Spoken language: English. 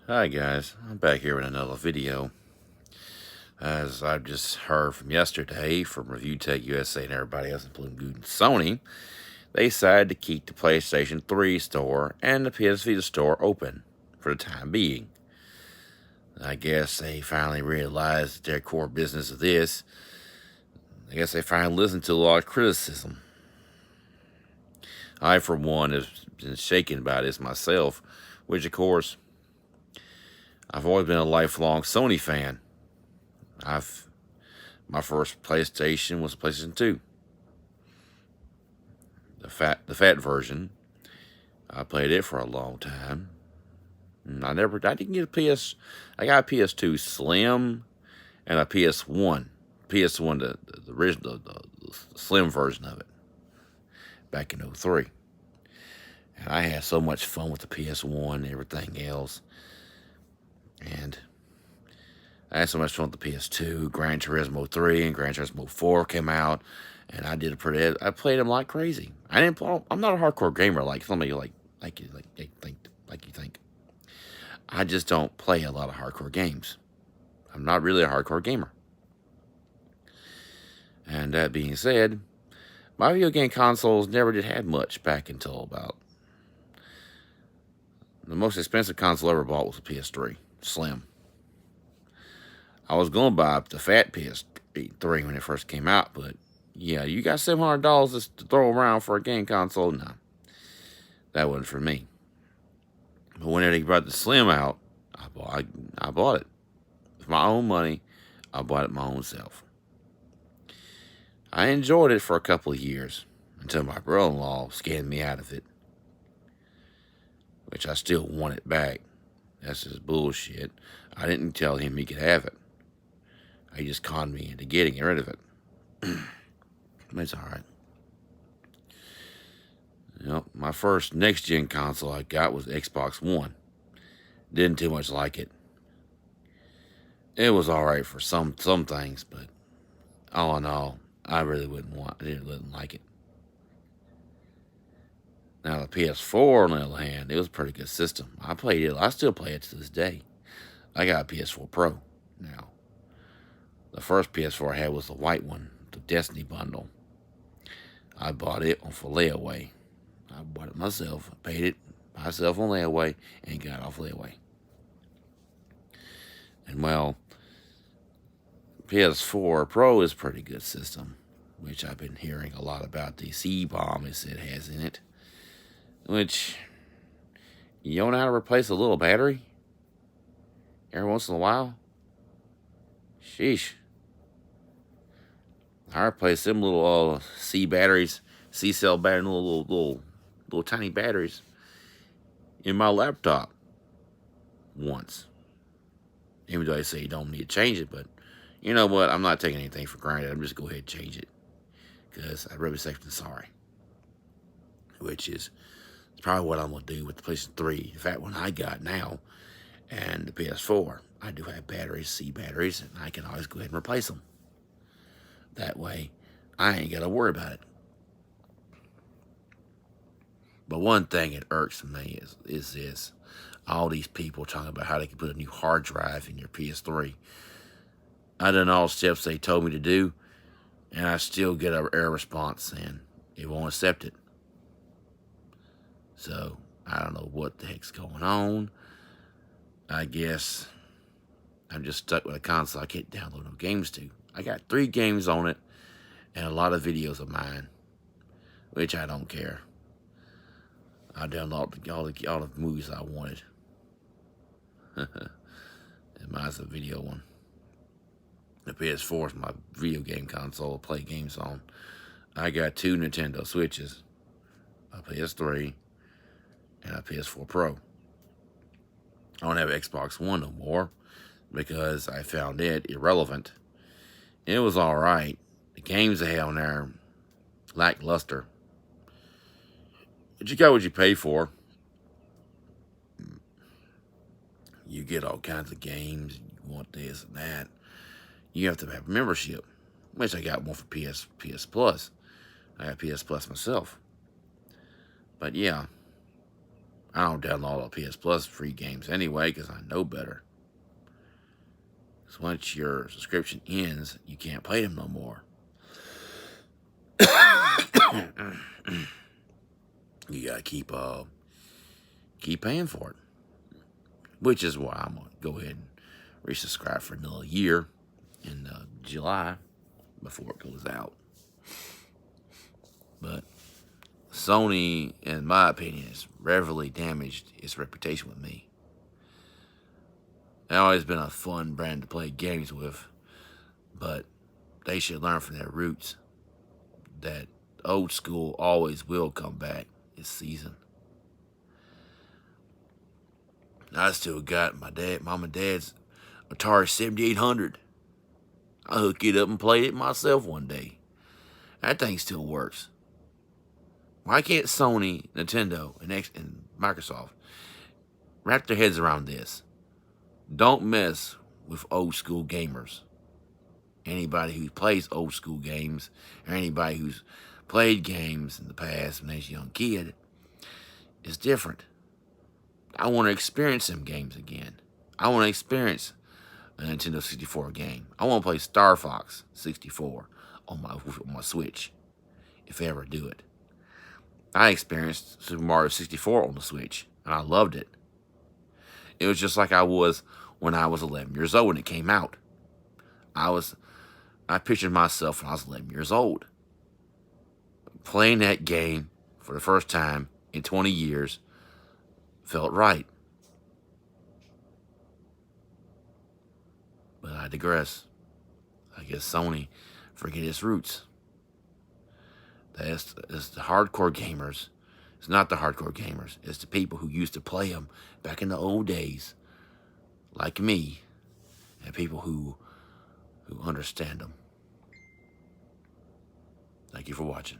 Hi guys, I'm back here with another video. As I've just heard from yesterday from Review Tech USA and everybody else, including Sony, they decided to keep the PlayStation 3 store and the PS Vita store open for the time being. I guess they finally realized their core business of this. I guess they finally listened to a lot of criticism. I, for one, have been shaken by this myself, which, of course, I've always been a lifelong Sony fan. My first PlayStation was PlayStation 2. The fat version. I played it for a long time. I didn't get a I got a PS2 Slim and a PS1. PS1, the original, the Slim version of it, back in '03. And I had so much fun with the PS1 and everything else. And I had so much fun with the PS2. Gran Turismo 3 and Gran Turismo 4 came out, and I played them like crazy. I'm not a hardcore gamer like somebody you think. I just don't play a lot of hardcore games. I'm not really a hardcore gamer. And that being said, my video game consoles never did have much back until about the most expensive console I ever bought was a PS3 Slim. I was going to buy the fat PS3 when it first came out, but yeah, you got $700 to throw around for a game console? No, that wasn't for me. But whenever they brought the Slim out, I bought it. With my own money, I bought it my own self. I enjoyed it for a couple of years until my brother-in-law scammed me out of it, which I still want it back. That's just bullshit. I didn't tell him he could have it. He just conned me into getting rid of it. It's alright. My first next-gen console I got was Xbox One. Didn't too much like it. It was alright for some things, but all in all, I didn't like it. Now the PS4, on the other hand, it was a pretty good system. I still play it to this day. I got a PS4 Pro now. The first PS4 I had was the white one, the Destiny bundle. I bought it for layaway. I bought it myself, paid it myself on layaway, and got it off layaway. And well, PS4 Pro is a pretty good system, which I've been hearing a lot about. The C-bomb it has in it, which you don't know how to replace a little battery every once in a while. Sheesh. I replaced them little C batteries, C cell battery, little tiny batteries in my laptop once. Even though they say you don't need to change it, but you know what? I'm not taking anything for granted. I'm just going to go ahead and change it because I'd rather be safe than sorry. Which is probably what I'm going to do with the PlayStation 3. In fact, when I got now and the PS4, I do have batteries, C batteries, and I can always go ahead and replace them. That way, I ain't got to worry about it. But one thing that irks me is this. All these people talking about how they can put a new hard drive in your PS3. I done all the steps they told me to do, and I still get an error response saying it won't accept it. So, I don't know what the heck's going on. I guess I'm just stuck with a console I can't download no games to. I got 3 games on it and a lot of videos of mine, which I don't care. I downloaded all the movies I wanted. And mine's a video one. The PS4 is my video game console to play games on. I got 2 Nintendo Switches, a PS3, and a PS4 Pro. I don't have Xbox One no more because I found it irrelevant. It was alright. The games they have on there, lackluster. But you got what you pay for. You get all kinds of games. You want this and that. You have to have a membership, which I got one for PS Plus. I have PS Plus myself. But yeah, I don't download all PS Plus free games anyway because I know better. Because once your subscription ends, you can't play them no more. You gotta keep paying for it. Which is why I'm gonna go ahead and resubscribe for another year in July before it goes out. But Sony, in my opinion, has reverently damaged its reputation with me. It's always been a fun brand to play games with, but they should learn from their roots that old school always will come back this season. I still got my mom and dad's Atari 7800. I hooked it up and played it myself one day. That thing still works. Why can't Sony, Nintendo, and Microsoft wrap their heads around this? Don't mess with old school gamers. Anybody who plays old school games, or anybody who's played games in the past when they was a young kid, is different. I want to experience them games again. I want to experience a Nintendo 64 game. I want to play Star Fox 64 on my Switch, if I ever do it. I experienced Super Mario 64 on the Switch, and I loved it. It was just like I was when I was 11 years old when it came out. I pictured myself when I was 11 years old. Playing that game for the first time in 20 years felt right. But I digress. I guess Sony forget its roots. That's the hardcore gamers. It's not the hardcore gamers. It's the people who used to play them back in the old days, like me, and people who understand them. Thank you for watching.